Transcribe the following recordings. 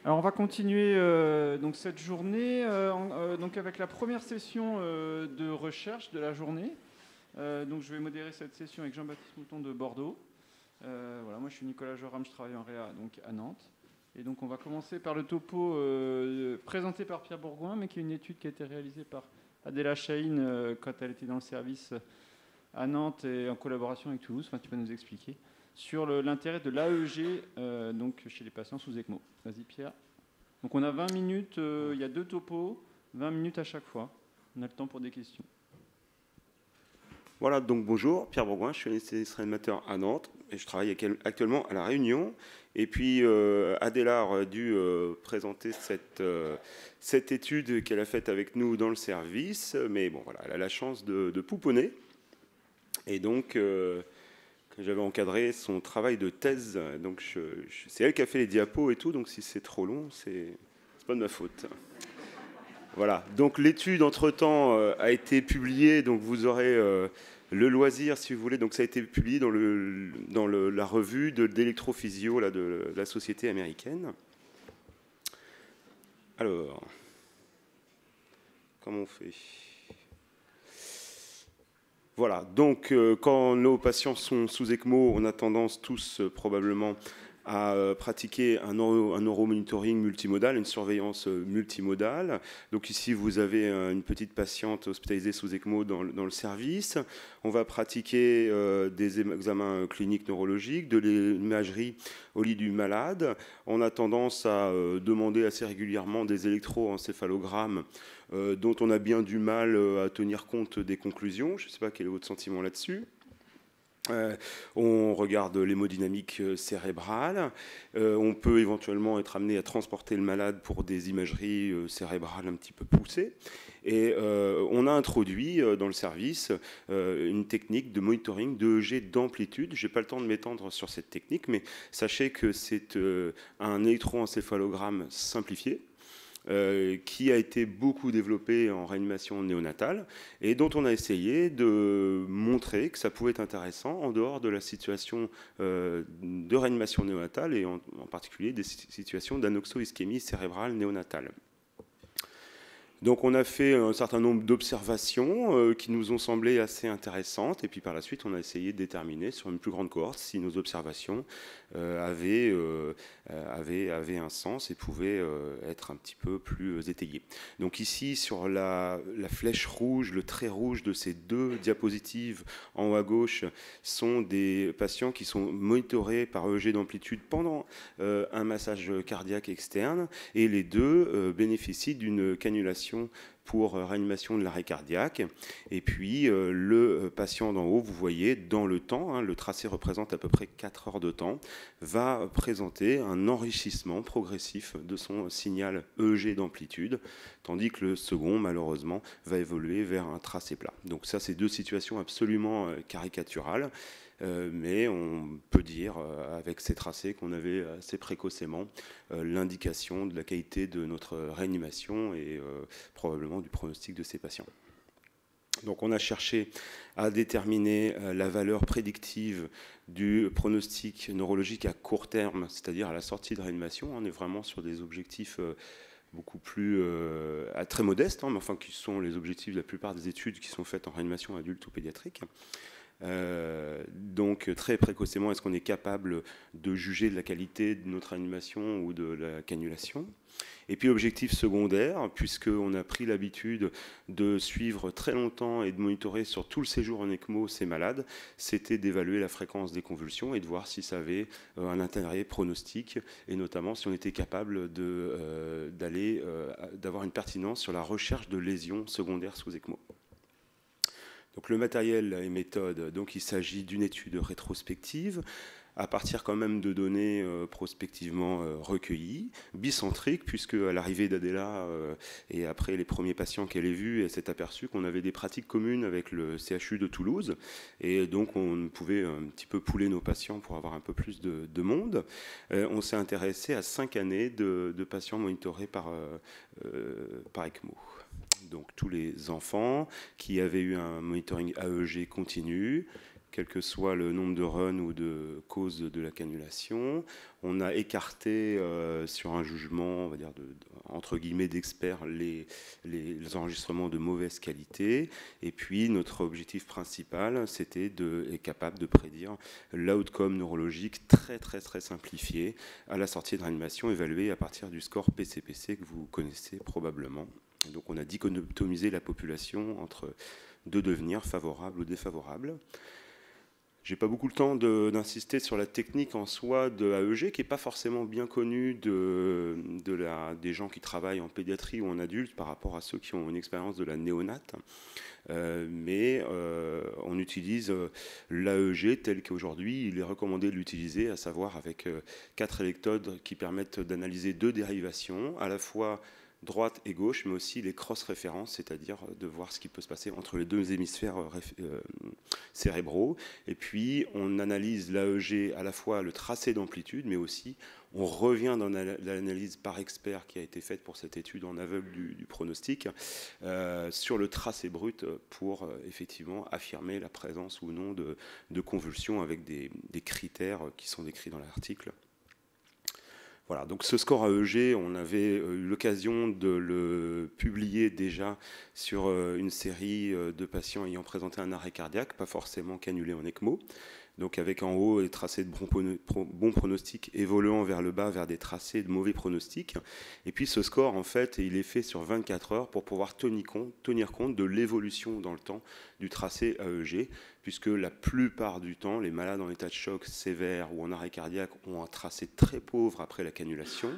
Alors on va continuer donc cette journée donc avec la première session de recherche de la journée. Donc je vais modérer cette session avec Jean-Baptiste Mouton de Bordeaux. Voilà, moi je suis Nicolas Joram, je travaille en Réa donc à Nantes. Et donc on va commencer par le topo présenté par Pierre Bourgoin, mais qui est une étude qui a été réalisée par Adela Chahine quand elle était dans le service à Nantes et en collaboration avec Toulouse. Enfin, tu vas nous expliquer sur l'intérêt de l'AEG donc chez les patients sous ECMO. Vas-y Pierre. Donc on a 20 minutes, il y a 2 topos, 20 minutes à chaque fois. On a le temps pour des questions. Voilà, donc bonjour, Pierre Bourgoin, je suis anesthésiste réanimateur à Nantes et je travaille actuellement à La Réunion. Et puis Adela a dû présenter cette étude qu'elle a faite avec nous dans le service, mais bon voilà, elle a la chance de pouponner. Et donc j'avais encadré son travail de thèse, donc c'est elle qui a fait les diapos et tout, donc si c'est trop long, c'est pas de ma faute. Voilà, donc l'étude entre-temps a été publiée, donc vous aurez le loisir si vous voulez, donc ça a été publié dans la revue d'électrophysio de la société américaine. Alors, comment on fait ? Voilà, donc quand nos patients sont sous ECMO, on a tendance tous probablement à pratiquer un neuromonitoring multimodal, une surveillance multimodale. Donc ici, vous avez une petite patiente hospitalisée sous ECMO dans le service. On va pratiquer des examens cliniques neurologiques, de l'imagerie au lit du malade. On a tendance à demander assez régulièrement des électroencéphalogrammes dont on a bien du mal à tenir compte des conclusions. Je ne sais pas quel est votre sentiment là-dessus. On regarde l'hémodynamique cérébrale. On peut éventuellement être amené à transporter le malade pour des imageries cérébrales un petit peu poussées. Et on a introduit dans le service une technique de monitoring d'EEG d'amplitude. Je n'ai pas le temps de m'étendre sur cette technique, mais sachez que c'est un électroencéphalogramme simplifié. Qui a été beaucoup développé en réanimation néonatale et dont on a essayé de montrer que ça pouvait être intéressant en dehors de la situation de réanimation néonatale et en particulier des situations d'anoxo-ischémie cérébrale néonatale. Donc on a fait un certain nombre d'observations qui nous ont semblé assez intéressantes et puis par la suite on a essayé de déterminer sur une plus grande cohorte si nos observations avaient un sens et pouvaient être un petit peu plus étayées. Donc ici sur la flèche rouge, le trait rouge de ces deux diapositives en haut à gauche sont des patients qui sont monitorés par EEG d'amplitude pendant un massage cardiaque externe et les deux bénéficient d'une cannulation pour réanimation de l'arrêt cardiaque. Et puis le patient d'en haut, vous voyez, dans le temps, le tracé représente à peu près 4 heures de temps, va présenter un enrichissement progressif de son signal EEG d'amplitude, tandis que le second, malheureusement, va évoluer vers un tracé plat. Donc ça, c'est deux situations absolument caricaturales. Mais on peut dire avec ces tracés qu'on avait assez précocement l'indication de la qualité de notre réanimation et probablement du pronostic de ces patients. Donc on a cherché à déterminer la valeur prédictive du pronostic neurologique à court terme, c'est-à-dire à la sortie de réanimation. On est vraiment sur des objectifs beaucoup plus très modestes, mais enfin qui sont les objectifs de la plupart des études qui sont faites en réanimation adulte ou pédiatrique. Donc très précocement, est-ce qu'on est capable de juger de la qualité de notre animation ou de la cannulation? Et puis objectif secondaire, puisqu'on a pris l'habitude de suivre très longtemps et de monitorer sur tout le séjour en ECMO ces malades, c'était d'évaluer la fréquence des convulsions et de voir si ça avait un intérêt pronostique, et notamment si on était capable d'avoir une pertinence sur la recherche de lésions secondaires sous ECMO. Donc le matériel et méthode, donc il s'agit d'une étude rétrospective à partir quand même de données prospectivement recueillies, bicentrique, puisque à l'arrivée d'Adela et après les premiers patients qu'elle ait vus, elle s'est aperçue qu'on avait des pratiques communes avec le CHU de Toulouse, et donc on pouvait un petit peu pouler nos patients pour avoir un peu plus de monde. On s'est intéressé à 5 années de patients monitorés par ECMO. Donc tous les enfants qui avaient eu un monitoring AEG continu, quel que soit le nombre de runs ou de causes de la cannulation. On a écarté sur un jugement, on va dire entre guillemets d'experts, les enregistrements de mauvaise qualité. Et puis notre objectif principal, c'était d'être capable de prédire l'outcome neurologique très très très simplifié à la sortie de réanimation, évalué à partir du score PCPC que vous connaissez probablement. Et donc on a dichotomisé la population entre deux devenirs favorables ou défavorables. J'ai pas beaucoup le temps d'insister sur la technique en soi de AEG, qui n'est pas forcément bien connue des gens qui travaillent en pédiatrie ou en adulte par rapport à ceux qui ont une expérience de la néonate. Mais on utilise l'AEG tel qu'aujourd'hui il est recommandé de l'utiliser, à savoir avec 4 électrodes qui permettent d'analyser 2 dérivations, à la fois droite et gauche, mais aussi les cross-références, c'est-à-dire de voir ce qui peut se passer entre les 2 hémisphères cérébraux. Et puis, on analyse l'AEG, à la fois le tracé d'amplitude, mais aussi on revient dans l'analyse par expert qui a été faite pour cette étude en aveugle du pronostic sur le tracé brut pour effectivement affirmer la présence ou non de convulsions avec des critères qui sont décrits dans l'article. Voilà, donc ce score AEG, on avait eu l'occasion de le publier déjà sur une série de patients ayant présenté un arrêt cardiaque, pas forcément cannulé en ECMO. Donc avec en haut des tracés de bons pronostics évoluant vers le bas vers des tracés de mauvais pronostics. Et puis ce score, en fait, il est fait sur 24 heures pour pouvoir tenir compte de l'évolution dans le temps du tracé AEG, puisque la plupart du temps, les malades en état de choc sévère ou en arrêt cardiaque ont un tracé très pauvre après la cannulation,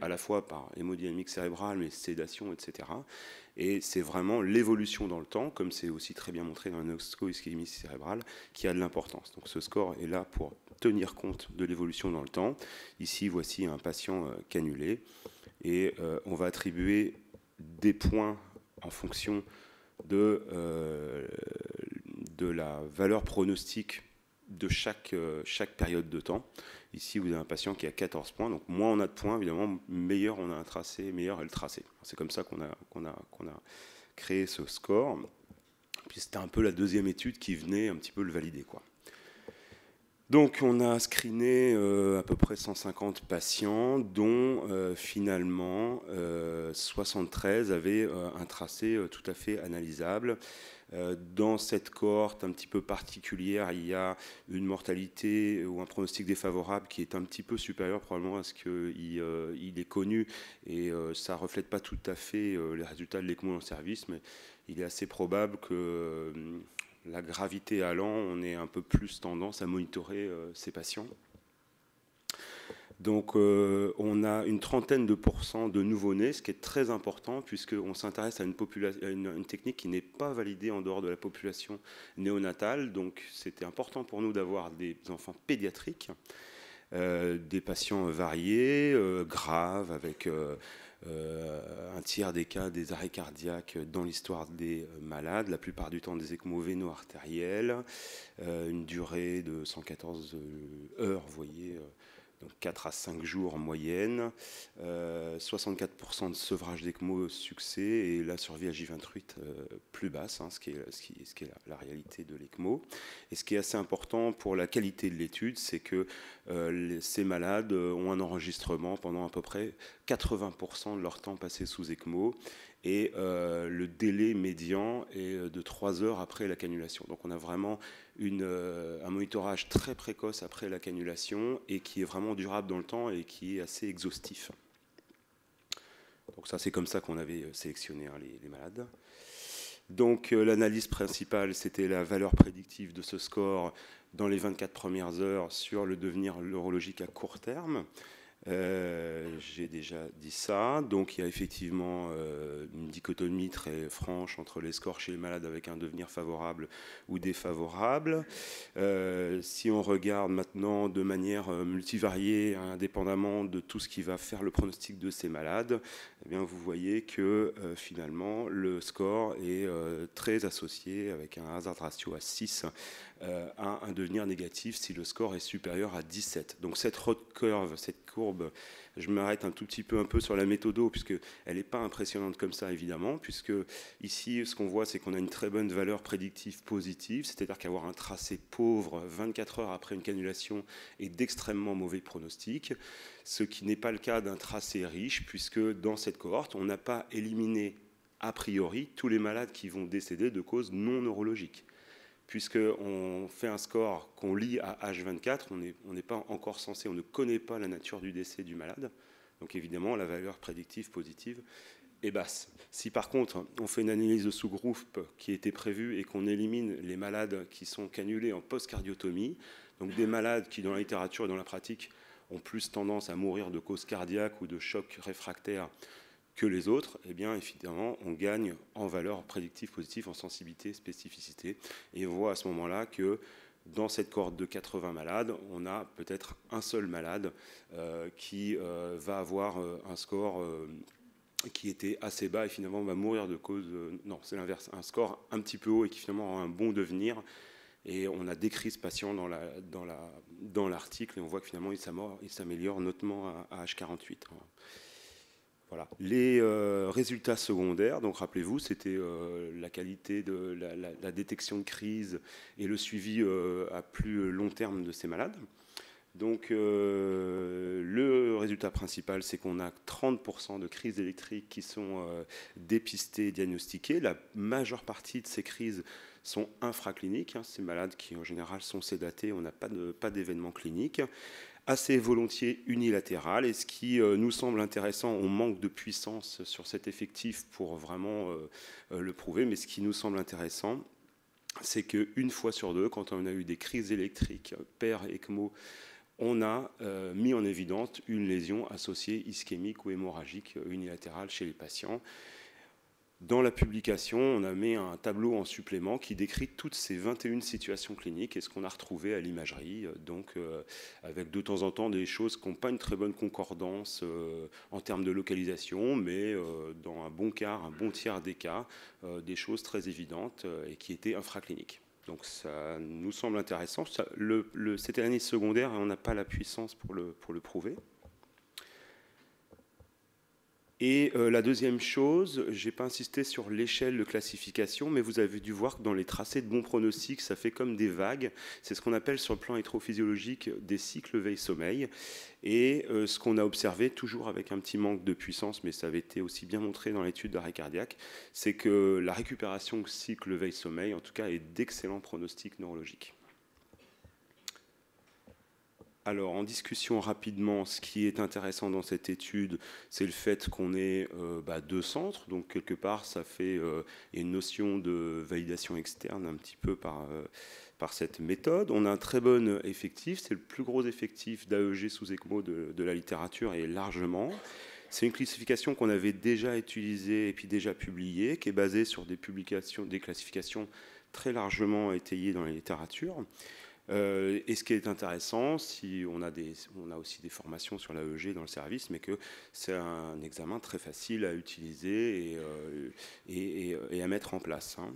à la fois par hémodynamique cérébrale, mais sédation, etc. Et c'est vraiment l'évolution dans le temps, comme c'est aussi très bien montré dans la noxo-ischémie cérébrale, qui a de l'importance. Donc ce score est là pour tenir compte de l'évolution dans le temps. Ici, voici un patient cannulé. Et on va attribuer des points en fonction de la valeur pronostique de chaque période de temps. Ici, vous avez un patient qui a 14 points. Donc, moins on a de points, évidemment, meilleur on a un tracé, meilleur est le tracé. C'est comme ça qu'on a créé ce score. Puis, c'était un peu la deuxième étude qui venait un petit peu le valider, quoi. Donc, on a screené à peu près 150 patients, dont finalement 73 avaient un tracé tout à fait analysable. Dans cette cohorte un petit peu particulière, il y a une mortalité ou un pronostic défavorable qui est un petit peu supérieur probablement à ce qu'il est connu, et ça ne reflète pas tout à fait les résultats de l'ECMO en service, mais il est assez probable que la gravité allant, on ait un peu plus tendance à monitorer ces patients. Donc on a une trentaine de % de nouveau-nés, ce qui est très important puisqu'on s'intéresse à une technique qui n'est pas validée en dehors de la population néonatale. Donc c'était important pour nous d'avoir des enfants pédiatriques, des patients variés, graves, avec un tiers des cas des arrêts cardiaques dans l'histoire des malades, la plupart du temps des ECMO véno-artériels, une durée de 114 heures, vous voyez, donc 4 à 5 jours en moyenne, 64% de sevrage d'ECMO succès et la survie à J28 plus basse, ce qui est la réalité de l'ECMO. Et ce qui est assez important pour la qualité de l'étude, c'est que ces malades ont un enregistrement pendant à peu près 80% de leur temps passé sous ECMO, et le délai médian est de 3 heures après la cannulation. Donc on a vraiment un monitorage très précoce après la cannulation et qui est vraiment durable dans le temps et qui est assez exhaustif. Donc ça, c'est comme ça qu'on avait sélectionné les malades. Donc l'analyse principale, c'était la valeur prédictive de ce score dans les 24 premières heures sur le devenir neurologique à court terme. J'ai déjà dit ça. Donc il y a effectivement une dichotomie très franche entre les scores chez les malades avec un devenir favorable ou défavorable. Si on regarde maintenant de manière multivariée, indépendamment de tout ce qui va faire le pronostic de ces malades, eh bien, vous voyez que finalement le score est très associé avec un hazard ratio à 6 à un devenir négatif si le score est supérieur à 17. Donc cette courbe courbe. Je m'arrête un tout petit peu sur la méthodo, puisqu'elle n'est pas impressionnante comme ça, évidemment, puisque ici, ce qu'on voit, c'est qu'on a une très bonne valeur prédictive positive, c'est-à-dire qu'avoir un tracé pauvre 24 heures après une cannulation est d'extrêmement mauvais pronostic, ce qui n'est pas le cas d'un tracé riche, puisque dans cette cohorte, on n'a pas éliminé a priori tous les malades qui vont décéder de causes non neurologiques. Puisqu'on fait un score qu'on lit à H24, on n'est pas encore censé, on ne connaît pas la nature du décès du malade. Donc évidemment, la valeur prédictive positive est basse. Si par contre, on fait une analyse de sous-groupe qui était prévue et qu'on élimine les malades qui sont cannulés en post-cardiotomie, donc des malades qui, dans la littérature et dans la pratique, ont plus tendance à mourir de causes cardiaques ou de chocs réfractaires que les autres, eh bien, évidemment, on gagne en valeur prédictive positive, en sensibilité, spécificité. Et on voit à ce moment-là que dans cette cohorte de 80 malades, on a peut-être un seul malade qui va avoir un score qui était assez bas et finalement va mourir de cause... non, c'est l'inverse, un score un petit peu haut et qui finalement a un bon devenir. Et on a décrit ce patient dans l'article et on voit que finalement il s'améliore notamment à H48. Voilà. Les résultats secondaires, donc rappelez-vous, c'était la qualité de la détection de crise et le suivi à plus long terme de ces malades. Donc le résultat principal, c'est qu'on a 30% de crises électriques qui sont dépistées et diagnostiquées. La majeure partie de ces crises sont infracliniques, hein, ces malades qui en général sont sédatés, on n'a pas d'événements cliniques, assez volontiers unilatéral. Et ce qui nous semble intéressant, on manque de puissance sur cet effectif pour vraiment le prouver, mais ce qui nous semble intéressant, c'est qu'une fois sur deux, quand on a eu des crises électriques, PER, ECMO, on a mis en évidence une lésion associée ischémique ou hémorragique unilatérale chez les patients. Dans la publication, on a mis un tableau en supplément qui décrit toutes ces 21 situations cliniques et ce qu'on a retrouvé à l'imagerie, donc avec de temps en temps des choses qui n'ont pas une très bonne concordance en termes de localisation, mais dans un bon quart, un bon tiers des cas, des choses très évidentes et qui étaient infracliniques. Donc ça nous semble intéressant. C'était l'analyse secondaire et on n'a pas la puissance pour le prouver. Et la deuxième chose, je n'ai pas insisté sur l'échelle de classification, mais vous avez dû voir que dans les tracés de bons pronostics, ça fait comme des vagues. C'est ce qu'on appelle sur le plan électrophysiologique des cycles veille-sommeil. Et ce qu'on a observé, toujours avec un petit manque de puissance, mais ça avait été aussi bien montré dans l'étude d'arrêt cardiaque, c'est que la récupération cycle veille-sommeil, en tout cas, est d'excellents pronostics neurologiques. Alors, en discussion rapidement, ce qui est intéressant dans cette étude, c'est le fait qu'on ait deux centres. Donc, quelque part, ça fait une notion de validation externe un petit peu par cette méthode. On a un très bon effectif. C'est le plus gros effectif d'AEG sous ECMO de la littérature et largement. C'est une classification qu'on avait déjà utilisée et puis déjà publiée, qui est basée sur des classifications très largement étayées dans la littérature. Et ce qui est intéressant, on a aussi des formations sur l'AEG dans le service, mais que c'est un examen très facile à utiliser et à mettre en place. Hein.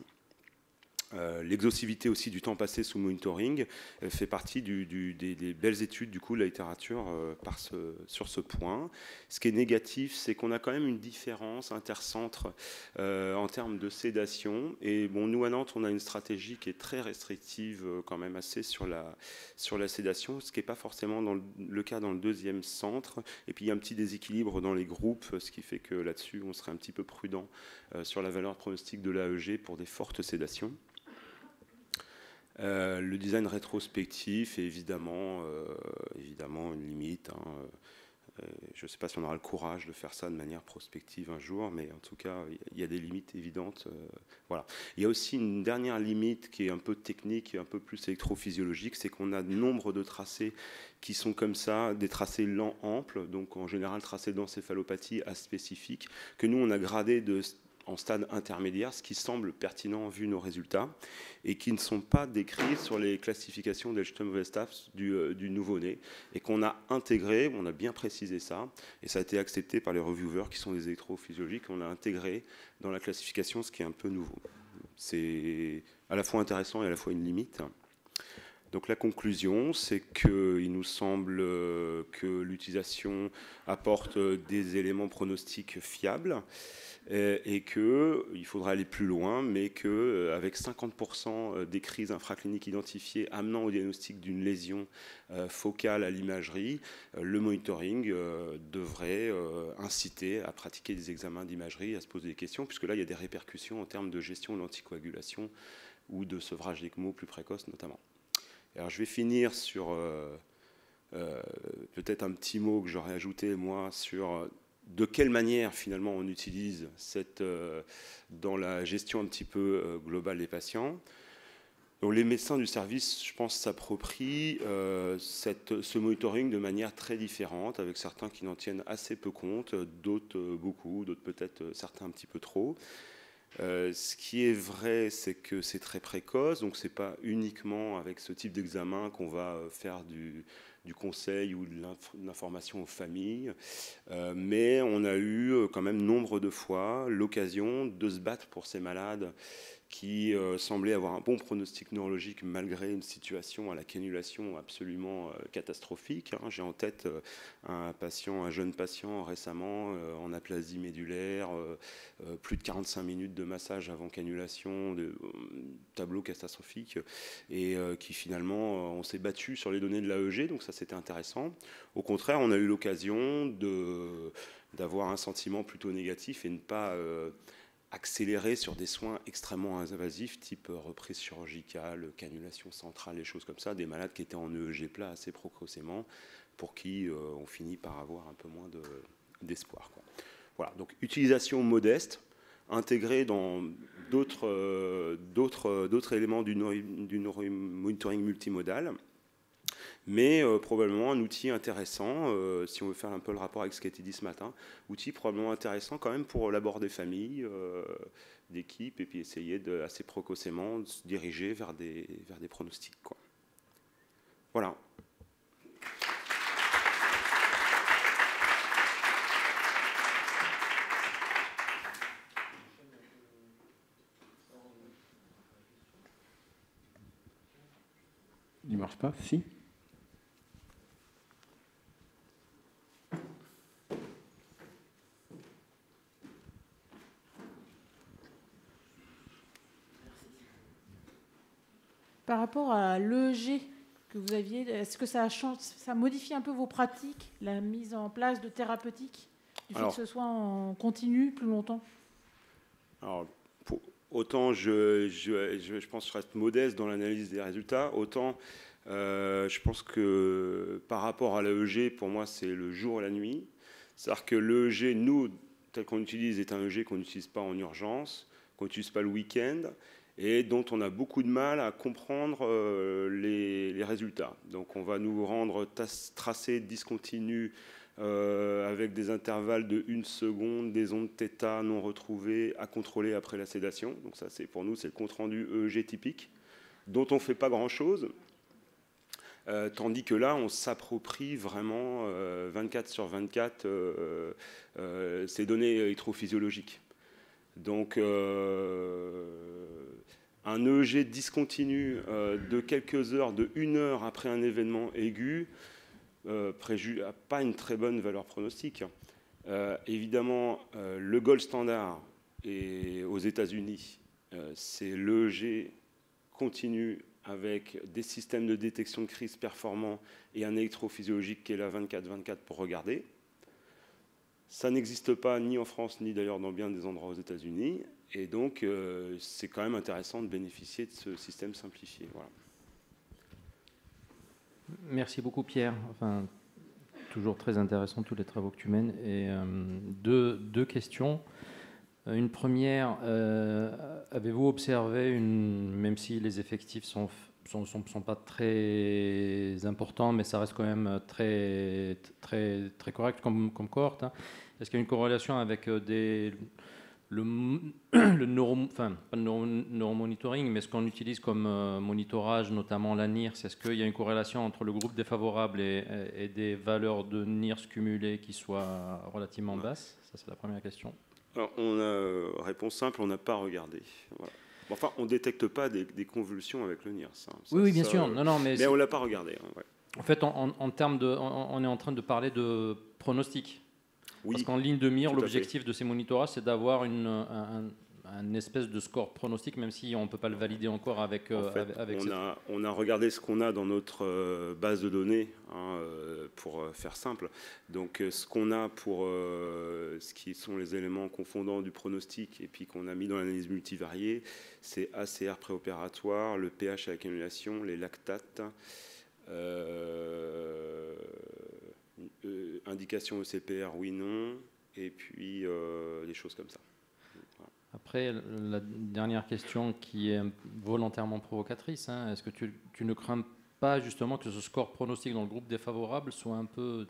L'exhaustivité aussi du temps passé sous monitoring fait partie des belles études du coup de la littérature sur ce point. Ce qui est négatif, c'est qu'on a quand même une différence intercentre en termes de sédation. Et bon, nous à Nantes, on a une stratégie qui est très restrictive quand même assez sur la sédation, ce qui n'est pas forcément le cas dans le deuxième centre. Et puis il y a un petit déséquilibre dans les groupes, ce qui fait que là-dessus, on serait un petit peu prudent sur la valeur pronostique de l'AEG pour des fortes sédations. Le design rétrospectif est évidemment une limite. Hein. Je ne sais pas si on aura le courage de faire ça de manière prospective un jour, mais en tout cas, il y a des limites évidentes. Voilà. Il y a aussi une dernière limite qui est un peu technique et un peu plus électrophysiologique, c'est qu'on a nombre de tracés qui sont comme ça, des tracés lents amples, donc en général tracés d'encéphalopathie aspécifique, que nous on a gradé en stade intermédiaire, ce qui semble pertinent vu nos résultats, et qui ne sont pas décrits sur les classifications d'Elstrom-Westphal du nouveau-né, et qu'on a intégré, on a bien précisé ça, et ça a été accepté par les reviewers qui sont des électrophysiologiques, on l'a intégré dans la classification, ce qui est un peu nouveau. C'est à la fois intéressant et à la fois une limite. Donc la conclusion, c'est qu'il nous semble que l'utilisation apporte des éléments pronostiques fiables et qu'il faudra aller plus loin, mais qu'avec 50% des crises infracliniques identifiées amenant au diagnostic d'une lésion focale à l'imagerie, le monitoring devrait inciter à pratiquer des examens d'imagerie, à se poser des questions, puisque là, il y a des répercussions en termes de gestion de l'anticoagulation ou de sevrage d'ECMO plus précoce notamment. Alors je vais finir sur peut-être un petit mot que j'aurais ajouté moi sur de quelle manière finalement on utilise dans la gestion un petit peu globale des patients. Donc les médecins du service, je pense, s'approprient ce monitoring de manière très différente, avec certains qui n'en tiennent assez peu compte, d'autres beaucoup, d'autres peut-être certains un petit peu trop. Ce qui est vrai, c'est que c'est très précoce, donc ce n'est pas uniquement avec ce type d'examen qu'on va faire du conseil ou de l'information aux familles, mais on a eu quand même nombre de fois l'occasion de se battre pour ces malades qui semblaient avoir un bon pronostic neurologique malgré une situation à la cannulation absolument catastrophique. J'ai en tête un jeune patient récemment en aplasie médulaire, plus de 45 minutes de massage avant cannulation, tableau catastrophique, et qui finalement, on s'est battu sur les données de l'AEG, donc ça c'était intéressant. Au contraire, on a eu l'occasion d'avoir un sentiment plutôt négatif et ne pas accélérer sur des soins extrêmement invasifs, type reprise chirurgicale, cannulation centrale, des choses comme ça, des malades qui étaient en EEG plat assez précocement, pour qui on finit par avoir un peu moins d'espoir. Voilà, donc utilisation modeste, intégrée dans d'autres éléments du monitoring multimodal, mais probablement un outil intéressant, si on veut faire un peu le rapport avec ce qui a été dit ce matin, outil probablement intéressant quand même pour l'abord des familles, d'équipes, et puis essayer assez précocement de se diriger vers des pronostics, quoi. Voilà. Il ne marche pas, si. Par rapport à l'EEG que vous aviez, est-ce que ça modifie un peu vos pratiques, la mise en place de thérapeutiques, du fait que ce soit en continu plus longtemps? Alors, autant je pense que je reste modeste dans l'analyse des résultats, autant je pense que par rapport à l'EEG, pour moi, c'est le jour et la nuit. C'est-à-dire que l'EEG, nous, tel qu'on utilise, est un EEG qu'on n'utilise pas en urgence, qu'on n'utilise pas le week-end, et dont on a beaucoup de mal à comprendre les résultats. Donc on va nous rendre tracés discontinus avec des intervalles de 1 seconde, des ondes θ non retrouvées à contrôler après la sédation. Donc ça, pour nous, c'est le compte-rendu EEG typique, dont on ne fait pas grand-chose. Tandis que là, on s'approprie vraiment 24 sur 24 ces données électrophysiologiques. Donc un EEG discontinu de quelques heures, de 1 heure après un événement aigu, n'a pas une très bonne valeur pronostique. Évidemment, le gold standard aux États-Unis, c'est l'EEG continu avec des systèmes de détection de crise performants et un électrophysiologique qui est là 24/24 pour regarder. Ça n'existe pas ni en France, ni d'ailleurs dans bien des endroits aux États-Unis. Et donc, c'est quand même intéressant de bénéficier de ce système simplifié. Voilà. Merci beaucoup, Pierre. Enfin, toujours très intéressant tous les travaux que tu mènes. Et deux questions. Une première, avez-vous observé, même si les effectifs sont pas très importants, mais ça reste quand même très correct comme cohorte, hein. Est-ce qu'il y a une corrélation avec pas le neuromonitoring, mais ce qu'on utilise comme monitorage, notamment la NIRS? Est-ce qu'il y a une corrélation entre le groupe défavorable et des valeurs de NIRS cumulées qui soient relativement basses? Ça, c'est la première question. Alors, réponse simple, on n'a pas regardé. Voilà. Enfin, on ne détecte pas des convulsions avec le NIRS. Hein. Oui, bien sûr. Non, mais on ne l'a pas regardé. Hein, ouais. En fait, en termes on est en train de parler de pronostic. Oui, parce qu'en ligne de mire, l'objectif de ces monitorages, c'est d'avoir un espèce de score pronostic, même si on ne peut pas le valider encore avec... on a regardé ce qu'on a dans notre base de données, hein, pour faire simple. Donc ce qu'on a pour ce qui sont les éléments confondants du pronostic et puis qu'on a mis dans l'analyse multivariée, c'est ACR préopératoire, le pH avec annulation, les lactates, indication ECPR oui non, et puis des choses comme ça. Après, la dernière question qui est volontairement provocatrice, hein, est-ce que tu ne crains pas justement que ce score pronostic dans le groupe défavorable soit un peu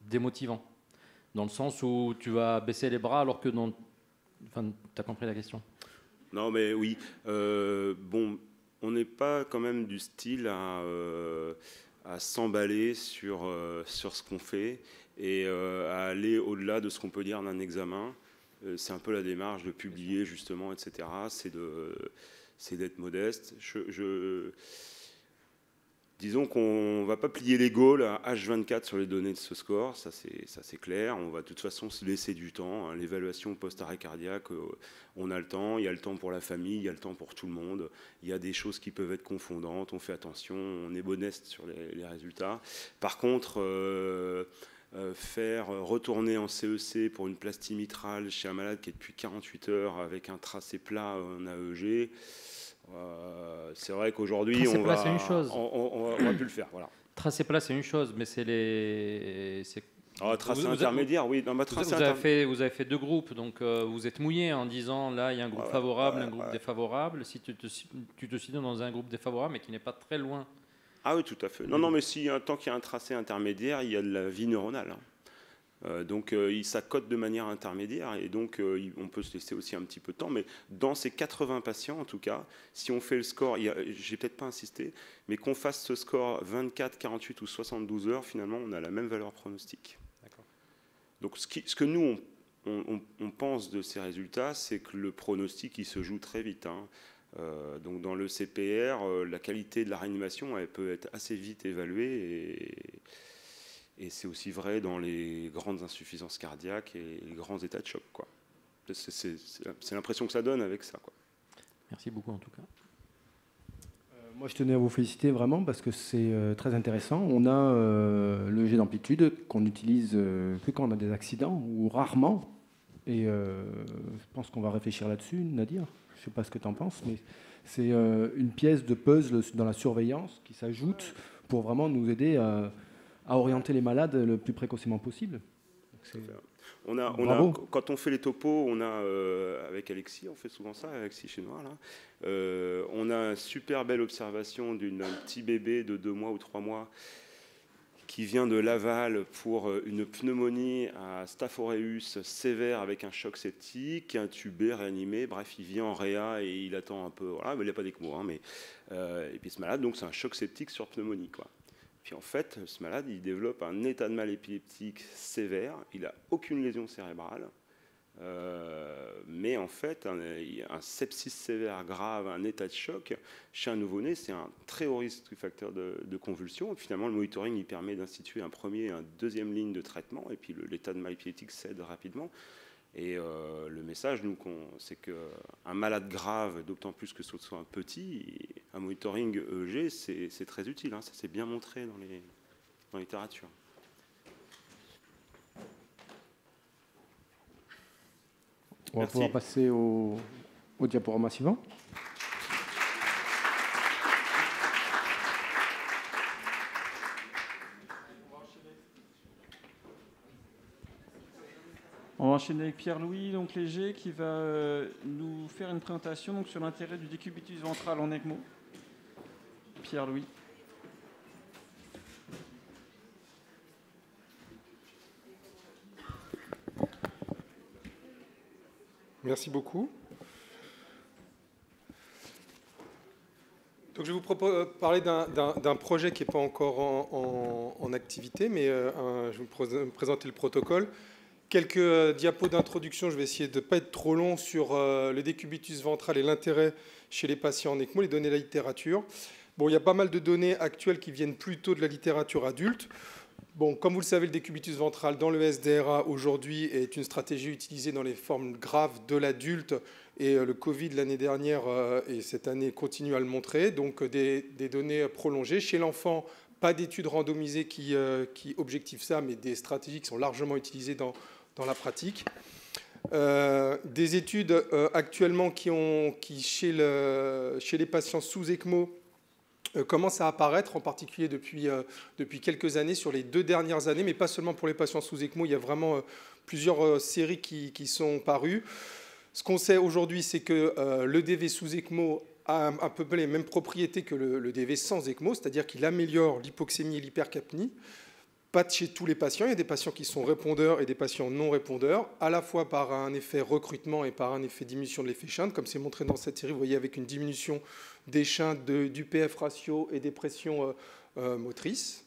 démotivant, dans le sens où tu vas baisser les bras alors que tu as compris la question? Non, mais oui. Bon, on n'est pas quand même du style à s'emballer sur ce qu'on fait et à aller au-delà de ce qu'on peut dire d'un examen. C'est un peu la démarche de publier justement, etc. C'est d'être modeste. Disons qu'on ne va pas plier les gaules à H24 sur les données de ce score, ça c'est clair. On va de toute façon se laisser du temps. Hein. L'évaluation post-arrêt cardiaque, on a le temps. Il y a le temps pour la famille, il y a le temps pour tout le monde. Il y a des choses qui peuvent être confondantes. On fait attention, on est modeste sur les résultats. Par contre, faire retourner en CEC pour une plastie mitrale chez un malade qui est depuis 48 heures avec un tracé plat en AEG, c'est vrai qu'aujourd'hui on va plus le faire. Voilà. Tracé plat c'est une chose, mais c'est les... tracé intermédiaire, oui. Non, vous avez fait deux groupes, donc vous êtes mouillé en disant là il y a un groupe favorable, un groupe défavorable. Si tu te situes dans un groupe défavorable mais qui n'est pas très loin. Ah oui, tout à fait. Non, mais tant qu'il y a un tracé intermédiaire, il y a de la vie neuronale. Hein. Donc, ça cote de manière intermédiaire et donc on peut se laisser aussi un petit peu de temps. Mais dans ces 80 patients, en tout cas, si on fait le score, j'ai peut-être pas insisté, mais qu'on fasse ce score 24, 48 ou 72 heures, finalement, on a la même valeur pronostique. D'accord. Donc, ce que nous, on pense de ces résultats, c'est que le pronostic, il se joue très vite. Hein. Donc dans le CPR, la qualité de la réanimation elle peut être assez vite évaluée et c'est aussi vrai dans les grandes insuffisances cardiaques et les grands états de choc, quoi. C'est l'impression que ça donne avec ça, quoi. Merci beaucoup en tout cas. Moi je tenais à vous féliciter vraiment parce que c'est très intéressant. On a le jet d'amplitude qu'on utilise que quand on a des accidents ou rarement et je pense qu'on va réfléchir là-dessus, Nadir. Je ne sais pas ce que tu en penses, mais c'est une pièce de puzzle dans la surveillance qui s'ajoute pour vraiment nous aider à orienter les malades le plus précocement possible. Donc quand on fait les topos, on a, avec Alexis, on fait souvent ça, Alexis Chenois, là, on a une super belle observation d'un petit bébé de 2 mois ou 3 mois qui vient de Laval pour une pneumonie à Staph aureus sévère avec un choc septique, intubé, réanimé, bref, il vient en réa et il attend un peu, voilà, mais il n'y a pas d'ECMO, hein, et puis ce malade, donc c'est un choc septique sur pneumonie, quoi. Puis en fait, ce malade, il développe un état de mal épileptique sévère, il n'a aucune lésion cérébrale, mais en fait, un sepsis sévère grave, un état de choc, chez un nouveau-né, c'est un très haut risque facteur de convulsion. Finalement, le monitoring il permet d'instituer un deuxième ligne de traitement, et puis l'état de mal épileptique cède rapidement. Et le message, nous, c'est qu'un malade grave, d'autant plus que ce soit un petit, un monitoring EEG, c'est très utile. Hein, ça s'est bien montré dans la littérature. On va pouvoir passer au diaporama suivant. On va enchaîner avec Pierre-Louis donc Léger qui va nous faire une présentation donc, sur l'intérêt du décubitus ventral en ECMO. Pierre-Louis. Merci beaucoup. Donc je vais vous parler d'un projet qui n'est pas encore en activité, mais je vais vous présenter le protocole. quelques diapos d'introduction. Je vais essayer de ne pas être trop long sur le décubitus ventral et l'intérêt chez les patients en ECMO, les données de la littérature. Bon, il y a pas mal de données actuelles qui viennent plutôt de la littérature adulte. Bon, comme vous le savez, le décubitus ventral dans le SDRA aujourd'hui est une stratégie utilisée dans les formes graves de l'adulte, et le Covid l'année dernière et cette année continue à le montrer. Donc des données prolongées. Chez l'enfant, pas d'études randomisées qui objectivent ça, mais des stratégies qui sont largement utilisées dans la pratique. Des études actuellement qui chez les patients sous ECMO, commence à apparaître, en particulier depuis quelques années, sur les 2 dernières années, mais pas seulement pour les patients sous ECMO. Il y a vraiment plusieurs séries qui sont parues. Ce qu'on sait aujourd'hui, c'est que le DV sous ECMO a un peu les mêmes propriétés que le DV sans ECMO, c'est-à-dire qu'il améliore l'hypoxémie et l'hypercapnie. Pas chez tous les patients, il y a des patients qui sont répondeurs et des patients non répondeurs, à la fois par un effet recrutement et par un effet diminution de l'effet shunt, comme c'est montré dans cette série, vous voyez, avec une diminution des shunts, du PF ratio et des pressions motrices.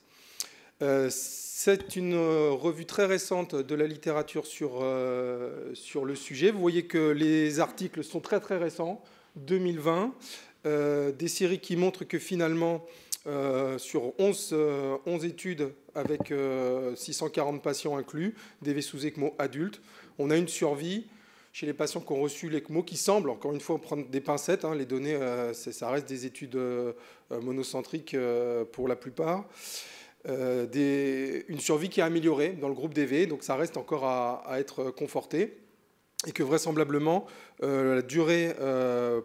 C'est une revue très récente de la littérature sur le sujet. Vous voyez que les articles sont très très récents, 2020, des séries qui montrent que finalement, sur 11 études avec 640 patients inclus, DV sous ECMO adultes, on a une survie chez les patients qui ont reçu l'ECMO qui semble, encore une fois, prendre des pincettes. Les données, ça reste des études monocentriques pour la plupart. Une survie qui est améliorée dans le groupe DV, donc ça reste encore à être conforté. Et que vraisemblablement, la durée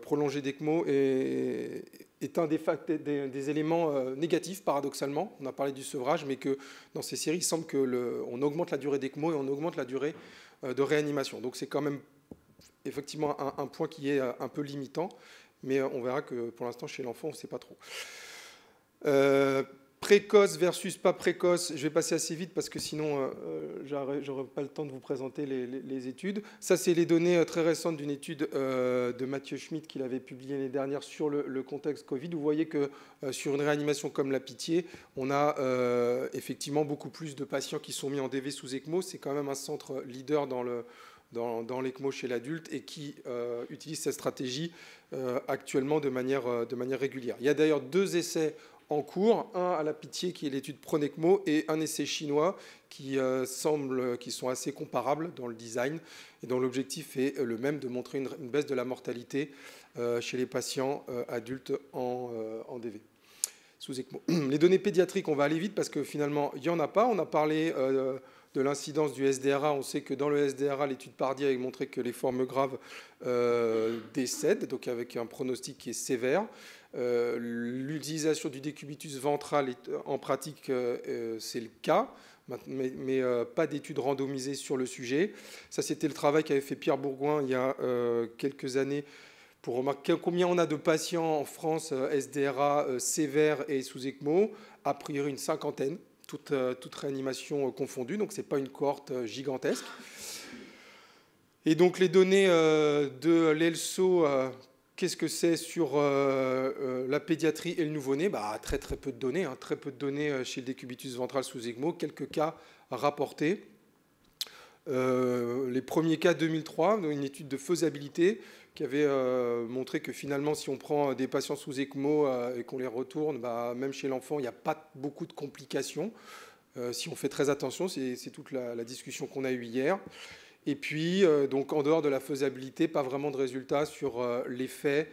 prolongée d'ECMO est un des éléments négatifs, paradoxalement. On a parlé du sevrage, mais que dans ces séries, il semble qu'on augmente la durée d'ECMO et on augmente la durée de réanimation. Donc c'est quand même effectivement un point qui est un peu limitant, mais on verra que pour l'instant, chez l'enfant, on ne sait pas trop. Précoce versus pas précoce, je vais passer assez vite parce que sinon, j'aurai pas le temps de vous présenter les études. Ça, c'est les données très récentes d'une étude de Mathieu Schmidt qu'il avait publiée l'année dernière sur le contexte Covid. Vous voyez que sur une réanimation comme la Pitié, on a effectivement beaucoup plus de patients qui sont mis en DV sous ECMO. C'est quand même un centre leader dans l'ECMO chez l'adulte et qui utilise cette stratégie actuellement de manière régulière. Il y a d'ailleurs 2 essais en cours, un à la Pitié qui est l'étude Pronecmo et un essai chinois qui sont assez comparables dans le design et dont l'objectif est le même, de montrer une baisse de la mortalité chez les patients adultes en DV sous ECMO. Les données pédiatriques, on va aller vite parce que finalement il n'y en a pas. On a parlé de l'incidence du SDRA. On sait que dans le SDRA, l'étude Pardy avait montré que les formes graves décèdent, donc avec un pronostic qui est sévère. L'utilisation du décubitus ventral en pratique, c'est le cas, mais pas d'études randomisées sur le sujet. Ça, c'était le travail qu'avait fait Pierre Bourgoin il y a quelques années pour remarquer combien on a de patients en France SDRA sévères et sous ECMO. A priori, une 50aine, toute réanimation confondue, donc ce n'est pas une cohorte gigantesque. Et donc les données de l'ELSO, qu'est-ce que c'est sur la pédiatrie et le nouveau-né? Très peu de données, très peu de données chez le décubitus ventral sous ECMO, quelques cas rapportés. Les premiers cas 2003, une étude de faisabilité qui avait montré que finalement, si on prend des patients sous ECMO et qu'on les retourne, même chez l'enfant, il n'y a pas beaucoup de complications. Si on fait très attention, c'est toute la discussion qu'on a eue hier. Et puis, donc, en dehors de la faisabilité, pas vraiment de résultats sur l'effet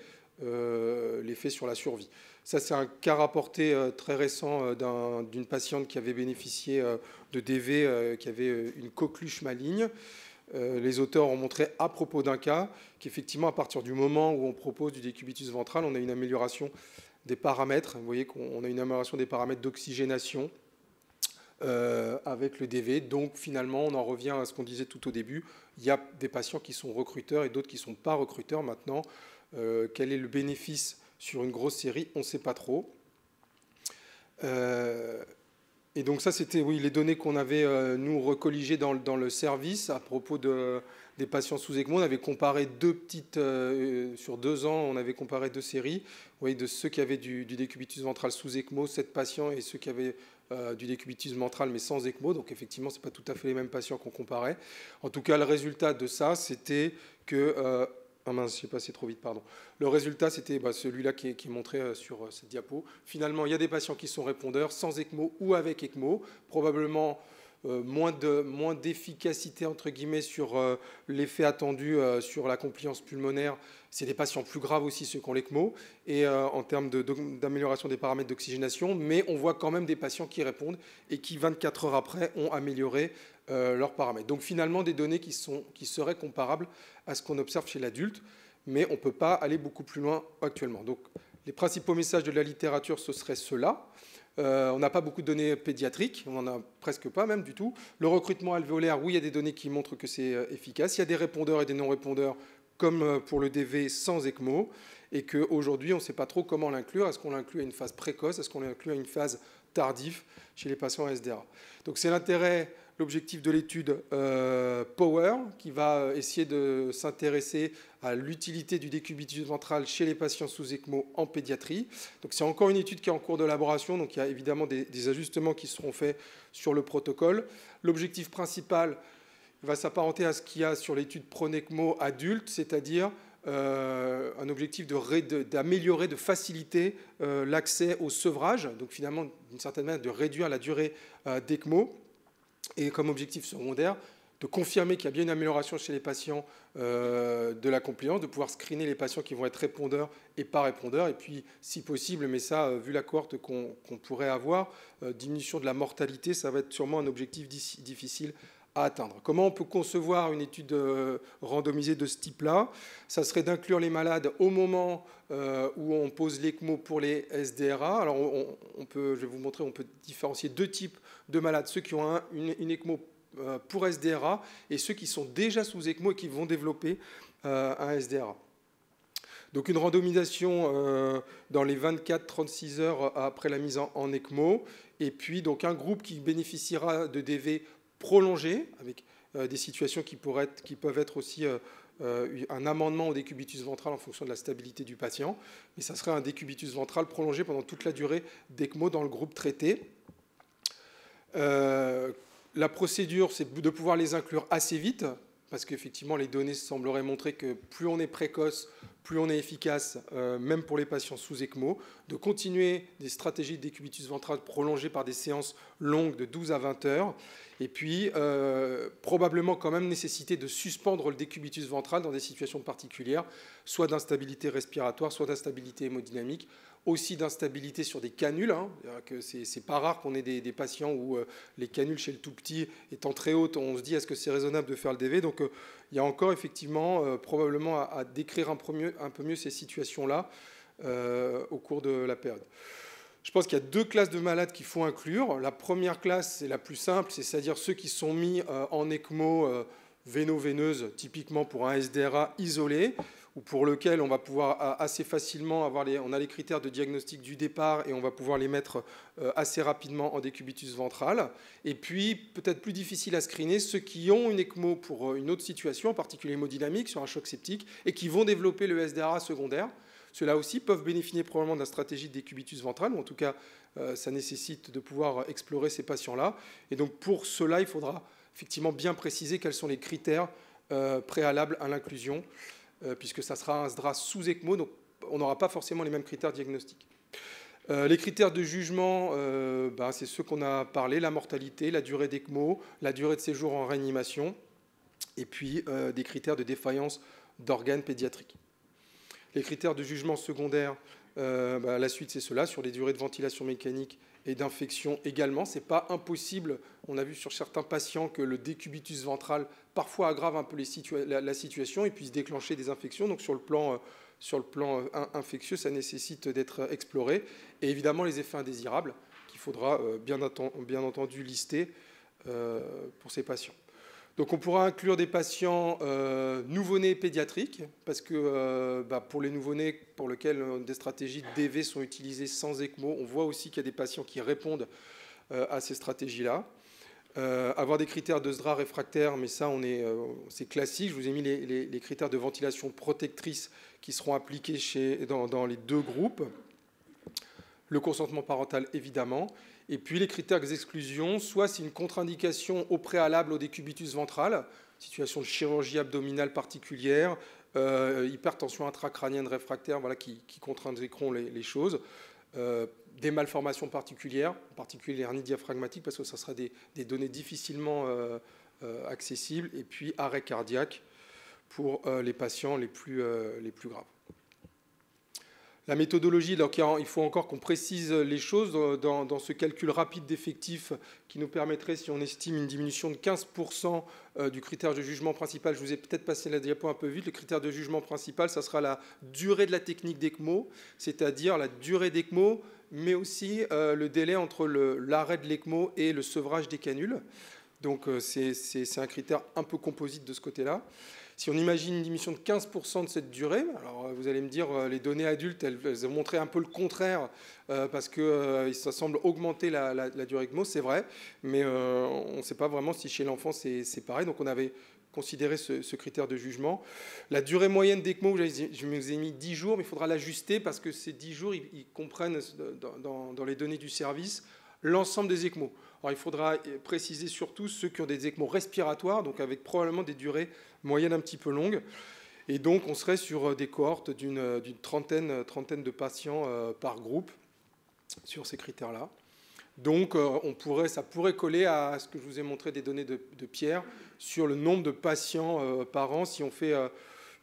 sur la survie. Ça, c'est un cas rapporté très récent d'une patiente qui avait bénéficié de DV, qui avait une coqueluche maligne. Les auteurs ont montré à propos d'un cas qu'effectivement, à partir du moment où on propose du décubitus ventral, on a une amélioration des paramètres. Vous voyez qu'on a une amélioration des paramètres d'oxygénation avec le DV. Donc finalement, on en revient à ce qu'on disait tout au début. Il y a des patients qui sont recruteurs et d'autres qui ne sont pas recruteurs. Maintenant, quel est le bénéfice sur une grosse série? On ne sait pas trop. Et donc ça, c'était les données qu'on avait, nous, recolligées dans le service à propos des patients sous ECMO. On avait comparé sur 2 ans, on avait comparé 2 séries. Vous voyez, de ceux qui avaient du décubitus ventral sous ECMO, 7 patients, et ceux qui avaient du décubitus ventral mais sans ECMO. Donc effectivement, ce n'est pas tout à fait les mêmes patients qu'on comparait. En tout cas, le résultat de ça, c'était que... ah mince, j'ai passé trop vite, pardon. Le résultat, c'était celui-là qui est montré sur cette diapo. Finalement, il y a des patients qui sont répondeurs sans ECMO ou avec ECMO, probablement moins d'efficacité, entre guillemets, sur l'effet attendu sur la compliance pulmonaire. C'est des patients plus graves aussi, ceux qui ont l'ECMO, et en termes d'amélioration des paramètres d'oxygénation, mais on voit quand même des patients qui répondent et qui, 24 heures après, ont amélioré leurs paramètres. Donc finalement, des données qui seraient comparables à ce qu'on observe chez l'adulte, mais on ne peut pas aller beaucoup plus loin actuellement. Donc les principaux messages de la littérature, ce serait ceux-là. On n'a pas beaucoup de données pédiatriques, on n'en a presque pas même du tout. Le recrutement alvéolaire, oui, il y a des données qui montrent que c'est efficace. Il y a des répondeurs et des non-répondeurs, comme pour le DV sans ECMO, et qu'aujourd'hui, on ne sait pas trop comment l'inclure. Est-ce qu'on l'inclut à une phase précoce? Est-ce qu'on l'inclut à une phase tardive chez les patients SDRA? Donc c'est l'objectif de l'étude POWER, qui va essayer de s'intéresser à l'utilité du décubitus ventral chez les patients sous ECMO en pédiatrie. Donc c'est encore une étude qui est en cours d'élaboration, donc il y a évidemment des ajustements qui seront faits sur le protocole. L'objectif principal va s'apparenter à ce qu'il y a sur l'étude PRONECMO adulte, c'est-à-dire un objectif d'améliorer, de faciliter l'accès au sevrage, donc finalement d'une certaine manière de réduire la durée d'ECMO, et comme objectif secondaire, de confirmer qu'il y a bien une amélioration chez les patients de la compliance, de pouvoir screener les patients qui vont être répondeurs et pas répondeurs, et puis si possible, mais ça, vu la cohorte qu'on pourrait avoir, diminution de la mortalité, ça va être sûrement un objectif difficile à atteindre. Comment on peut concevoir une étude randomisée de ce type-là? Ça serait d'inclure les malades au moment où on pose l'ECMO pour les SDRA. Alors, je vais vous montrer, on peut différencier 2 types de malades, ceux qui ont une ECMO pour SDRA et ceux qui sont déjà sous ECMO et qui vont développer un SDRA. Donc une randomisation dans les 24-36 heures après la mise en ECMO, et puis donc un groupe qui bénéficiera de DV prolongé, avec des situations qui peuvent être aussi un amendement au décubitus ventral en fonction de la stabilité du patient, mais ça serait un décubitus ventral prolongé pendant toute la durée d'ECMO dans le groupe traité. La procédure, c'est de pouvoir les inclure assez vite, parce qu'effectivement, les données sembleraient montrer que plus on est précoce, plus on est efficace, même pour les patients sous ECMO, de continuer des stratégies de décubitus ventral prolongées par des séances longues de 12 à 20 heures, et puis probablement quand même nécessité de suspendre le décubitus ventral dans des situations particulières, soit d'instabilité respiratoire, soit d'instabilité hémodynamique, aussi d'instabilité sur des canules. C'est pas rare qu'on ait des patients où les canules chez le tout petit étant très hautes, on se dit est-ce que c'est raisonnable de faire le DV? Donc il y a encore effectivement probablement à décrire un peu mieux ces situations-là au cours de la période. Je pense qu'il y a 2 classes de malades qu'il faut inclure. La première classe, c'est la plus simple, c'est-à-dire ceux qui sont mis en ECMO véno-veineuse, typiquement pour un SDRA isolé, ou pour lequel on va pouvoir assez facilement on a les critères de diagnostic du départ et on va pouvoir les mettre assez rapidement en décubitus ventral. Et puis, peut-être plus difficile à screener, ceux qui ont une ECMO pour une autre situation, en particulier hémodynamique, sur un choc septique, et qui vont développer le SDRA secondaire. Ceux-là aussi peuvent bénéficier probablement de la stratégie de décubitus ventral, ou en tout cas, ça nécessite de pouvoir explorer ces patients-là. Et donc, pour cela, il faudra effectivement bien préciser quels sont les critères préalables à l'inclusion, puisque ça sera un SDRA sous ECMO, donc on n'aura pas forcément les mêmes critères diagnostiques. Les critères de jugement, c'est ceux qu'on a parlé, la mortalité, la durée d'ECMO, la durée de séjour en réanimation, et puis des critères de défaillance d'organes pédiatriques. Les critères de jugement secondaire, la suite c'est cela, sur les durées de ventilation mécanique et d'infection également. Ce n'est pas impossible, on a vu sur certains patients que le décubitus ventral parfois aggrave un peu la situation et puisse déclencher des infections. Donc sur le plan infectieux, ça nécessite d'être exploré. Et évidemment les effets indésirables qu'il faudra bien entendu lister pour ces patients. Donc on pourra inclure des patients nouveau-nés pédiatriques, parce que pour les nouveau-nés pour lesquels des stratégies de DV sont utilisées sans ECMO, on voit aussi qu'il y a des patients qui répondent à ces stratégies-là. Avoir des critères de SDRA réfractaire, mais ça, c'est classique. Je vous ai mis les critères de ventilation protectrice qui seront appliqués dans les deux groupes. Le consentement parental, évidemment. Et puis les critères d'exclusion, soit c'est une contre-indication au préalable au décubitus ventral, situation de chirurgie abdominale particulière, hypertension intracrânienne réfractaire, voilà, qui contre-indiqueront les choses. Des malformations particulières, en particulier les hernies diaphragmatiques, parce que ça sera des données difficilement accessibles, et puis arrêt cardiaque pour les patients les plus graves. La méthodologie, donc il faut encore qu'on précise les choses dans ce calcul rapide d'effectifs qui nous permettrait, si on estime une diminution de 15% du critère de jugement principal, je vous ai peut-être passé la diapo un peu vite, le critère de jugement principal, ça sera la durée de la technique d'ECMO, c'est-à-dire la durée d'ECMO, mais aussi le délai entre l'arrêt de l'ECMO et le sevrage des canules. Donc c'est un critère un peu composite de ce côté-là. Si on imagine une diminution de 15% de cette durée, alors vous allez me dire, les données adultes, elles ont montré un peu le contraire, parce que ça semble augmenter la durée ECMO, c'est vrai, mais on ne sait pas vraiment si chez l'enfant c'est pareil. Donc on avait considéré ce critère de jugement. La durée moyenne d'ECMO, je vous ai mis 10 jours, mais il faudra l'ajuster parce que ces 10 jours, ils comprennent dans les données du service l'ensemble des ECMO. Alors, il faudra préciser surtout ceux qui ont des ECMO respiratoires, donc avec probablement des durées moyennes un petit peu longues. Et donc, on serait sur des cohortes d'une trentaine de patients par groupe sur ces critères-là. Donc, ça pourrait coller à ce que je vous ai montré des données de Pierre sur le nombre de patients par an. Si on fait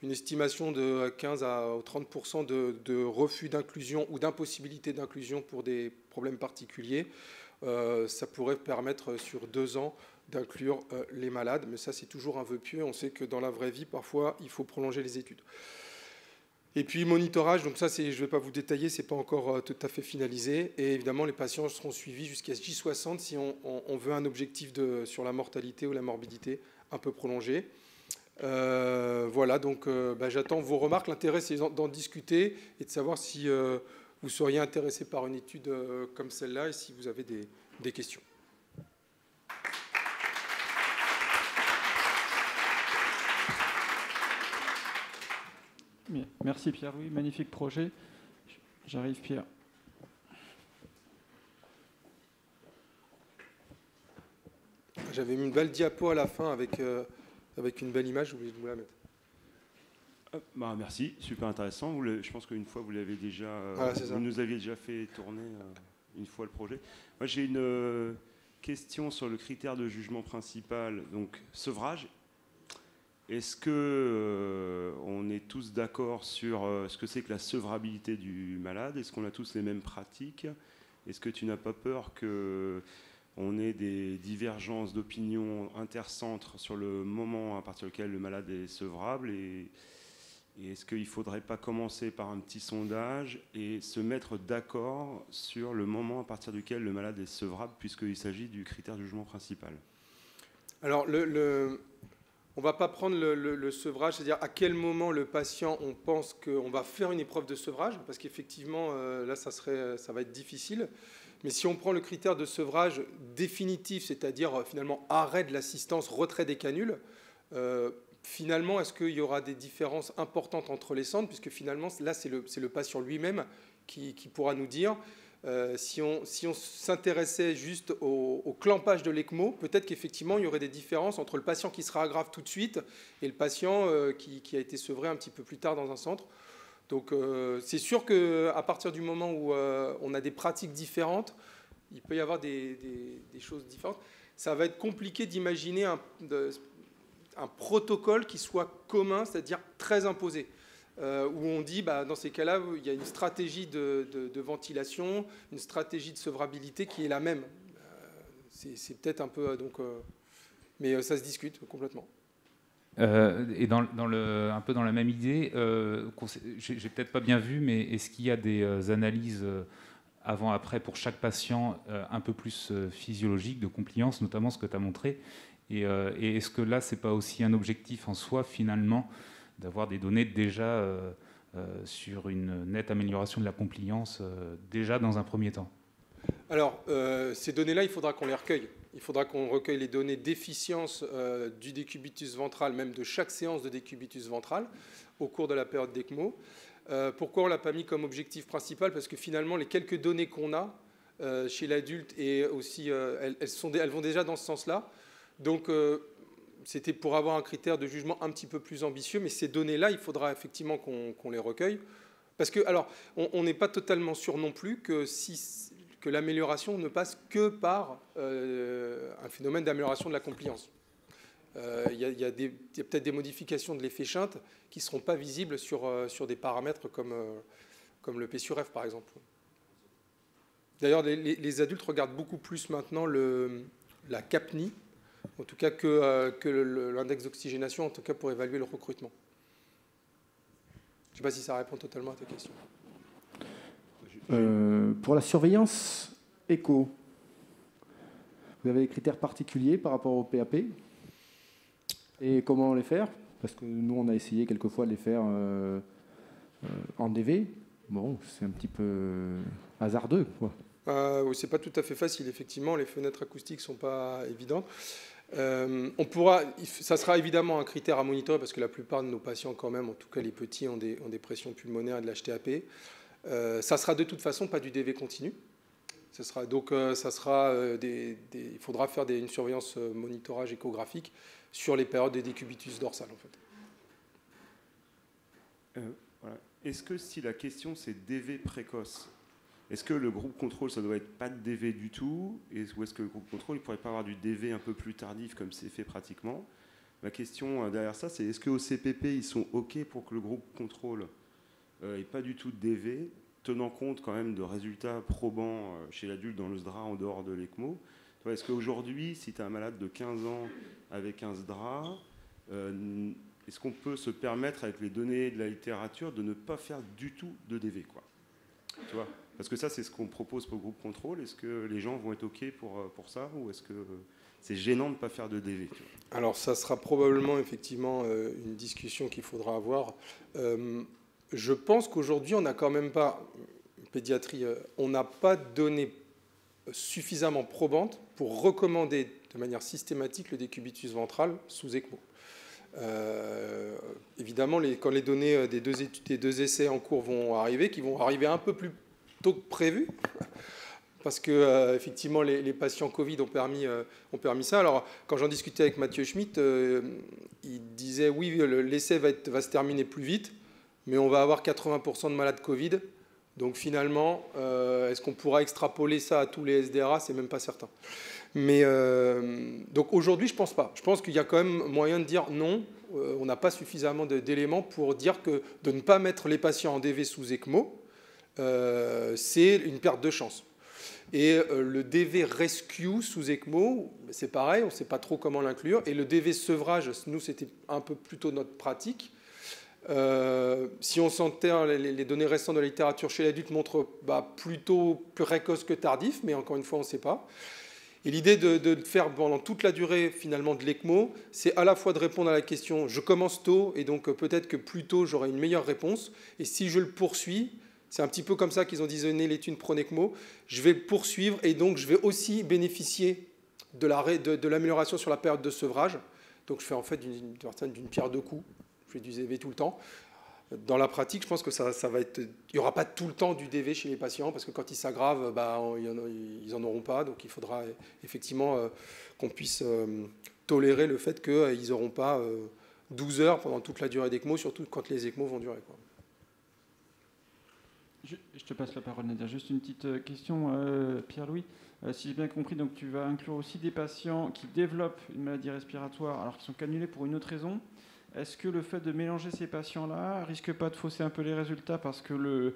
une estimation de 15 à 30% de refus d'inclusion ou d'impossibilité d'inclusion pour des problèmes particuliers, ça pourrait permettre sur 2 ans d'inclure les malades. Mais ça, c'est toujours un vœu pieux. On sait que dans la vraie vie, parfois, il faut prolonger les études. Et puis, monitorage, donc ça, je ne vais pas vous détailler, ce n'est pas encore tout à fait finalisé. Et évidemment, les patients seront suivis jusqu'à J60 si on veut un objectif sur la mortalité ou la morbidité un peu prolongé. Voilà, donc j'attends vos remarques. L'intérêt, c'est d'en discuter et de savoir si vous seriez intéressé par une étude comme celle-là et si vous avez des questions. Merci Pierre-Louis, magnifique projet. J'arrive Pierre. J'avais mis une belle diapo à la fin avec une belle image, j'ai oublié de vous la mettre. Merci, super intéressant. Je pense qu'une fois, vous l'avez déjà, vous nous aviez déjà fait tourner une fois le projet. Moi, j'ai une question sur le critère de jugement principal, donc sevrage. Est-ce qu'on est tous d'accord sur ce que c'est que la sevrabilité du malade? Est-ce qu'on a tous les mêmes pratiques? Est-ce que tu n'as pas peur qu'on ait des divergences d'opinion intercentres sur le moment à partir duquel le malade est sevrable? Et est-ce qu'il ne faudrait pas commencer par un petit sondage et se mettre d'accord sur le moment à partir duquel le malade est sevrable, puisqu'il s'agit du critère de jugement principal? Alors, on ne va pas prendre le sevrage, c'est-à-dire à quel moment le patient, on pense qu'on va faire une épreuve de sevrage, parce qu'effectivement, là, ça va être difficile. Mais si on prend le critère de sevrage définitif, c'est-à-dire finalement arrêt de l'assistance, retrait des canules, finalement, est-ce qu'il y aura des différences importantes entre les centres? Puisque finalement, là, c'est le patient lui-même qui pourra nous dire. Si on s'intéressait juste au clampage de l'ECMO, peut-être qu'effectivement, il y aurait des différences entre le patient qui sera grave tout de suite et le patient qui a été sevré un petit peu plus tard dans un centre. Donc, c'est sûr qu'à partir du moment où on a des pratiques différentes, il peut y avoir des choses différentes. Ça va être compliqué d'imaginer un protocole qui soit commun, c'est-à-dire très imposé. Où on dit, dans ces cas-là, il y a une stratégie de ventilation, une stratégie de sevrabilité qui est la même. C'est peut-être un peu... mais ça se discute complètement. Et un peu dans la même idée, j'ai peut-être pas bien vu, mais est-ce qu'il y a des analyses avant-après pour chaque patient un peu plus physiologiques, de compliance, notamment ce que tu as montré? Et est-ce que là, c'est pas aussi un objectif en soi, finalement, d'avoir des données déjà sur une nette amélioration de la compliance déjà dans un premier temps? Alors, ces données-là, il faudra qu'on les recueille. Il faudra qu'on recueille les données d'efficience du décubitus ventral, même de chaque séance de décubitus ventral, au cours de la période d'ECMO. Pourquoi on ne l'a pas mis comme objectif principal? Parce que finalement, les quelques données qu'on a chez l'adulte, et aussi, elles vont déjà dans ce sens-là. Donc, c'était pour avoir un critère de jugement un petit peu plus ambitieux, mais ces données-là, il faudra effectivement qu'on les recueille. Parce que, alors, on n'est pas totalement sûr non plus que l'amélioration ne passe que par un phénomène d'amélioration de la compliance. Il y a peut-être des modifications de l'effet Shunt qui ne seront pas visibles sur des paramètres comme le P sur F, par exemple. D'ailleurs, les adultes regardent beaucoup plus maintenant la CAPNI, en tout cas que l'index d'oxygénation, en tout cas pour évaluer le recrutement. Je ne sais pas si ça répond totalement à ta question. Pour la surveillance écho, vous avez des critères particuliers par rapport au PAP? Et comment les faire? Parce que nous, on a essayé quelquefois de les faire en DV. Bon, c'est un petit peu hasardeux, quoi. C'est pas tout à fait facile, effectivement. Les fenêtres acoustiques ne sont pas évidentes. Ça sera évidemment un critère à monitorer parce que la plupart de nos patients, quand même, en tout cas les petits, ont des pressions pulmonaires et de l'HTAP. Ça sera de toute façon pas du DV continu. Il faudra faire une surveillance monitorage échographique sur les périodes de décubitus dorsal, en fait. Voilà. Est-ce que si la question c'est DV précoce, est-ce que le groupe contrôle ça doit être pas de DV du tout, ou est-ce que le groupe contrôle il pourrait pas avoir du DV un peu plus tardif comme c'est fait pratiquement? Ma question derrière ça, c'est est-ce qu'au CPP ils sont OK pour que le groupe contrôle ait pas du tout de DV, tenant compte quand même de résultats probants chez l'adulte dans le SDRA en dehors de l'ECMO? Est-ce qu'aujourd'hui, si tu as un malade de 15 ans avec un SDRA, est-ce qu'on peut se permettre, avec les données de la littérature, de ne pas faire du tout de DV, quoi? Tu vois? Parce que ça, c'est ce qu'on propose pour le groupe contrôle. Est-ce que les gens vont être OK pour ça, ou est-ce que c'est gênant de ne pas faire de DV? Tu vois? Alors, ça sera probablement, effectivement, une discussion qu'il faudra avoir. Je pense qu'aujourd'hui, on n'a quand même pas, pédiatrie, on n'a pas de données suffisamment probantes pour recommander de manière systématique le décubitus ventral sous ECMO. Évidemment, quand les données des deux essais en cours vont arriver, qui vont arriver un peu plus tôt que prévu, parce que effectivement les patients Covid ont permis ça. Alors quand j'en discutais avec Mathieu Schmitt, il disait oui, l'essai va se terminer plus vite, mais on va avoir 80% de malades Covid. Donc finalement, est-ce qu'on pourra extrapoler ça à tous les SDRA? C'est même pas certain. Mais donc aujourd'hui, je pense pas. Je pense qu'il y a quand même moyen de dire non. On n'a pas suffisamment d'éléments pour dire que de ne pas mettre les patients en DV sous ECMO, c'est une perte de chance. Et le DV rescue sous ECMO, c'est pareil, on ne sait pas trop comment l'inclure. Et le DV sevrage, nous, c'était un peu plutôt notre pratique. Si on s'enterre, les données récentes de la littérature chez l'adulte montrent plutôt plus précoce que tardif, mais encore une fois, on ne sait pas. Et l'idée de faire pendant toute la durée finalement de l'ECMO, c'est à la fois de répondre à la question, je commence tôt, et donc peut-être que plus tôt, j'aurai une meilleure réponse. Et si je le poursuis, c'est un petit peu comme ça qu'ils ont designé l'étude PRONECMO, je vais le poursuivre, et donc je vais aussi bénéficier de l'amélioration sur la période de sevrage. Donc je fais en fait d'une pierre deux coups. Je fais du DV tout le temps. Dans la pratique, je pense que ça va être. Il n'y aura pas tout le temps du DV chez les patients, parce que quand ils s'aggravent, ils n'en auront pas. Donc il faudra effectivement qu'on puisse tolérer le fait qu'ils n'auront pas 12 heures pendant toute la durée d'ECMO, surtout quand les ECMO vont durer, quoi. Je te passe la parole, Nadia. Juste une petite question, Pierre-Louis. Si j'ai bien compris, donc tu vas inclure aussi des patients qui développent une maladie respiratoire alors qu'ils sont cannulés pour une autre raison. Est-ce que le fait de mélanger ces patients-là risque pas de fausser un peu les résultats parce que le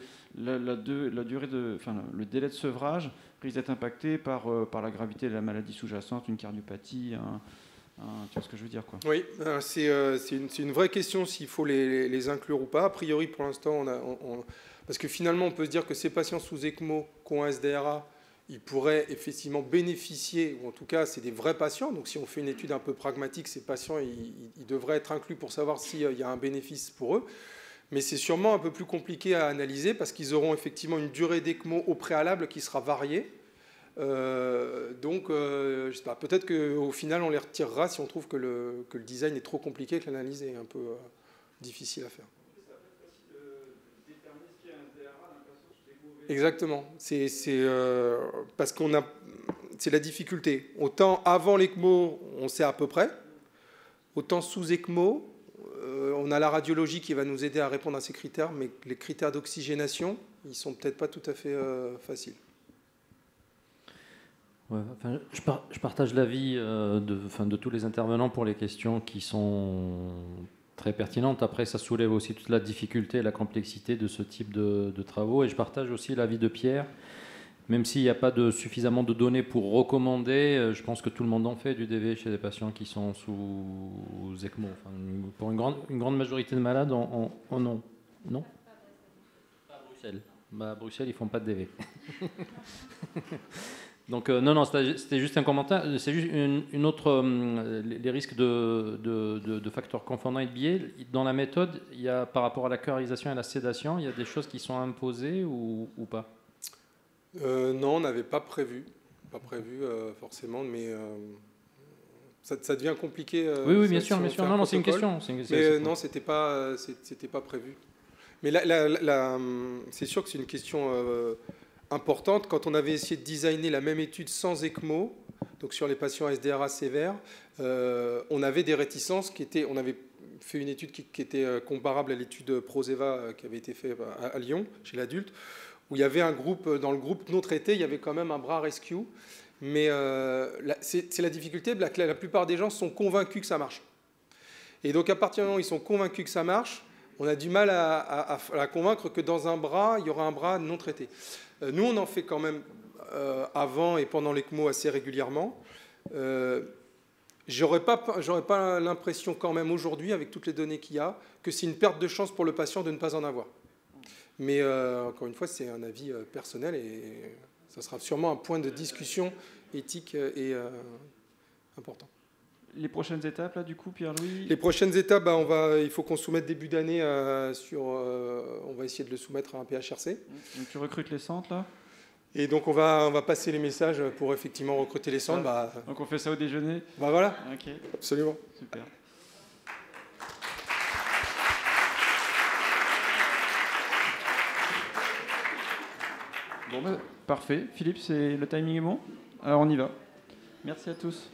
délai de sevrage risque d'être impacté par la gravité de la maladie sous-jacente, une cardiopathie, tu vois ce que je veux dire, quoi? Oui, c'est une vraie question s'il faut les inclure ou pas. A priori, pour l'instant, parce que finalement, on peut se dire que ces patients sous ECMO qui ont un SDRA, ils pourraient effectivement bénéficier, ou en tout cas, c'est des vrais patients. Donc, si on fait une étude un peu pragmatique, ces patients, ils devraient être inclus pour savoir s'il y a un bénéfice pour eux. Mais c'est sûrement un peu plus compliqué à analyser parce qu'ils auront effectivement une durée d'ECMO au préalable qui sera variée. Donc, je sais pas, peut-être qu'au final, on les retirera si on trouve que le design est trop compliqué, que l'analyse est un peu difficile à faire. Exactement. C'est parce qu'on a, c'est la difficulté. Autant avant l'ECMO, on sait à peu près. Autant sous ECMO, on a la radiologie qui va nous aider à répondre à ces critères, mais les critères d'oxygénation, ils sont peut-être pas tout à fait faciles. Ouais, enfin, je partage l'avis de tous les intervenants pour les questions qui sont très pertinentes. Après, ça soulève aussi toute la difficulté et la complexité de ce type de travaux. Et je partage aussi l'avis de Pierre. Même s'il n'y a pas suffisamment de données pour recommander, je pense que tout le monde en fait du DV chez des patients qui sont sous ECMO. Enfin, pour une grande majorité de malades, en ont. Non ? Pas à Bruxelles. Bah, à Bruxelles, ils ne font pas de DV. Donc non, c'était juste un commentaire. C'est juste une autre... les risques de facteurs confondants et de biais. Dans la méthode, il y a, par rapport à la cœurisation et à la sédation, il y a des choses qui sont imposées ou pas ? Non, on n'avait pas prévu. Pas prévu forcément, mais ça devient compliqué. Oui, bien sûr. Non, c'est une question. Mais non, c'était pas prévu. Mais c'est sûr que c'est une question... importante. Quand on avait essayé de designer la même étude sans ECMO, donc sur les patients SDRA sévères, on avait des réticences on avait fait une étude qui était comparable à l'étude Prozeva qui avait été faite à Lyon, chez l'adulte, où il y avait un groupe, dans le groupe non traité, il y avait quand même un bras rescue, mais c'est la difficulté, la plupart des gens sont convaincus que ça marche. Et donc à partir du moment où ils sont convaincus que ça marche, on a du mal à convaincre que dans un bras, il y aura un bras non traité. Nous, on en fait quand même avant et pendant l'ECMO assez régulièrement. J'aurais pas l'impression quand même aujourd'hui, avec toutes les données qu'il y a, que c'est une perte de chance pour le patient de ne pas en avoir. Mais encore une fois, c'est un avis personnel et ça sera sûrement un point de discussion éthique et important. Les prochaines étapes, là, du coup, Pierre-Louis ? Les prochaines étapes, il faut qu'on soumette début d'année on va essayer de le soumettre à un PHRC. Donc tu recrutes les centres, là ? Et donc on va passer les messages pour effectivement recruter les centres. Donc on fait ça au déjeuner ? Voilà, ok. Absolument. Super. Bon, parfait. Philippe, le timing est bon ? Alors on y va. Merci à tous.